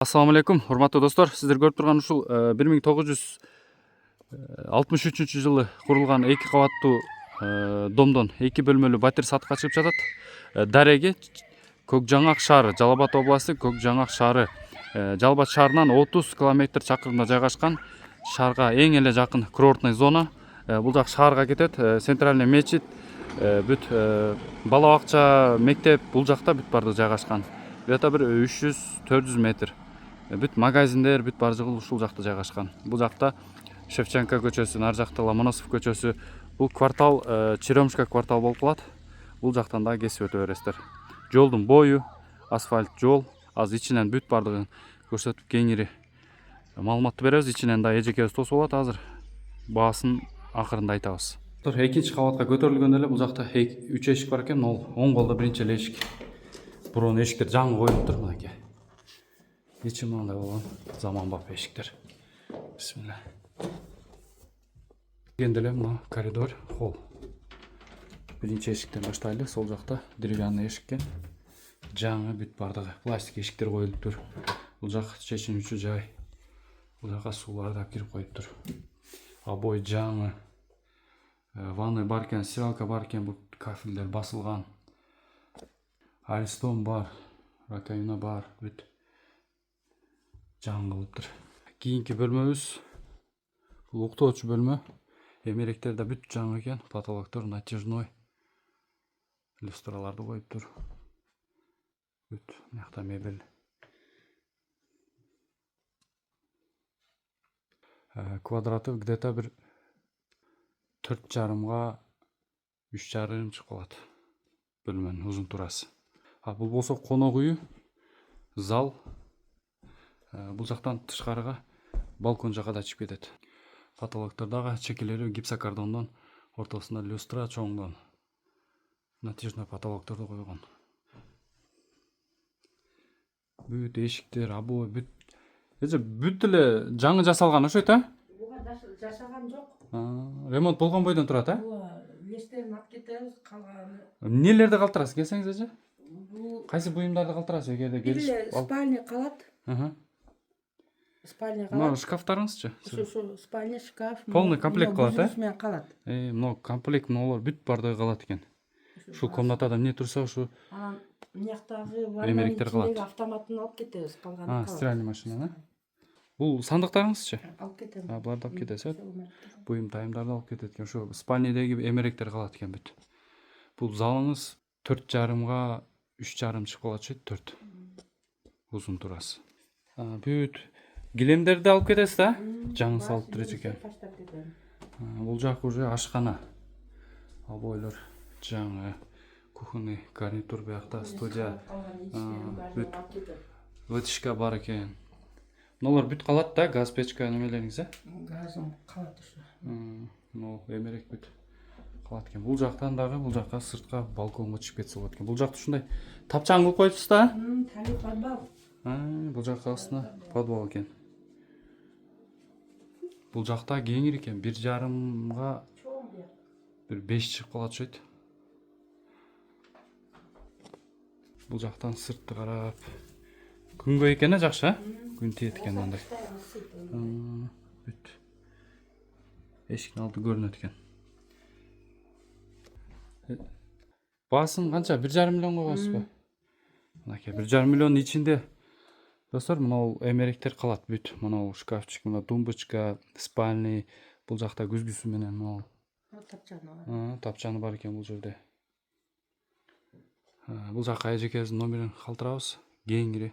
Assalamu алейкум, урматтуу достор. Сиздер көрүп турган ушул 1963 жылы курулган 2 кабаттуу домдон 2 бөлмөлүү батир сатыкка чыгып жатат. Дареги Көкжаңак шаары, Жалал Абад областы Көкжаңак шаары. Жалал Абад шаарынан 30 километр чакырымда жайгашкан, шаарга эң эле жакын курортный зона. Бул жак шаарга кетет. Центральный мечит, бүт бала бакча, мектеп бул жакта бүт бардыгы жайгашкан. Где-то бир 300-400 метр. Бүт магазиндер, бүт бардыгы ушул жакта жайгашкан. Бул жакта Шевченко көчөсү, нар жакта Ломоносов көчөсү. Бул квартал Черемушка квартал болуп калат. Бул жактан да кесип өтө бересиздер. Жолдун бою асфальт жол. Азыр ичинен бүт бардыгын көрсөтүп кеңири маалыматты беребиз. Ичинен да эжекебиз тосуп алат. Азыр баасын акырында айтабыз. Экинчи кабатка көтөрүлгөндө эле бул жакта 3 эшик бар экен. Ол оң колдо биринчи эле эшик. Бурун эшиктер жаңы коюлуптур мынакей. Ичи мындай болгон заманбап эшиктер. Бисмилла. Келгенде эле мына коридор, холл. Биринчи эшиктен баштайлы. Сол жакта деревянный эшик экен. Жаңы бүт бардыгы пластик эшиктер коюлуптур. Бул жак чечинүүчү жай. Бул жака суулар да кирип коюптур. Обой жаңы. Ванной бар экен, стиралка бар экен, бул кафелдер басылган. Аристон бар, раковина бар, бүт жаңы кылыптыр. Кийинки бөлмөбүз бул уктоочу бөлмө. Эмеректер да бүт жаңы экен, потолоктор натяжной. Люстраларды коюптур. Бүт мыякта мебель. Квадраты где-то бир 4,5 3,5 чыгып калат. Бөлмөнүн узун турасы. Бул болсо конок үйү, зал. Бул жактан тышкарыга балкон жака да чыгып кетет. Потолоктордагы чекелери гипсокартондон, ортосунда люстра чоңдон. Натяжной потолокторду койгон. Бүт эшиктер, обой, бүт эле жаңы жасалган ошойт, а? Буга жашаган жок. Ремонт болгон бойдон турат, а? Эштерин алып кетебиз, калганы. Эмнелерди калтырасыз, келсеңиз эже? Кайсы буюмдарды калтырасыз эгерде келип? Спальня калат. Спальня калат. Мына шкафтарыңызчы? Ушу спальня, шкаф. Полный комплект калат, а? Менен калат. Мына комплект мыналар бүт бардыгы калат экен. Ушул комнатада эмне турса, ушу Анан мыяктагы эмеректер калат. Автоматын алып кетебиз, калганы калат. Стиральный машинаны. Бул сандыктарыңызчы? Алып кетем. Буларды алып кетесиз, буюм тайымдарды алып кетет экен. Ошо спальнядеги эмеректер калат экен бүт. Бул залыңыз 4,5 3,5 чыгып калат чейт, 4. Узун турасы. Бүт килемдерди алып кетесиз да? Жаңы салыптыр экен. Бул жак уже ашкана. Обойлор жаңы. Кухонный гарнитур биякта, студия. Бүт вытяжка бар экен. Мыналар бүт калат да, газ печка немелериңиз, Газым калат ушу. Мына эмерек бүт калат экен. Бул жактан дагы бул жакка сыртка балконго чыгып кетсе болот экен. Бул жакты ушундай тапчаң кылып коюпсуз да? Тали подвал. Бул жакка астына подвал экен. Бул жакта кеңир экен, 1,5га бир 5 чыгып калат окшойт. Бул жактан сыртты карап күнгөй экен, жакшы, күн тиет экен мындай. Бүт эшиктин алды көрүнөт экен. Баасын канча? 1,5 миллион койгонсузбу? Мынакей 1,5 миллиондун ичинде достор, мына эмеректер калат бүт. Мына шкафчик, мына тумбочка, спальный, бул жакта күзгүсү менен мына тапчаны бар экен бул жерде. Бул жакка эжекебиздин номерин калтырабыз. Кеңири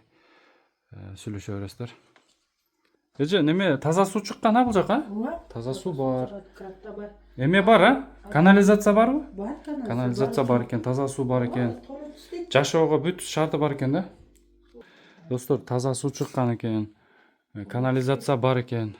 сүйлөшө бересиздер. Эже, неме таза суу чыккан, бул жака? Таза суу бар. Эме бар, а? Канализация барбы? Бар канализация. Канализация бар экен, таза суу бар экен. Жашоого бүт шарты бар экен да. Достор, таза суу чыккан экен. Канализация бар экен.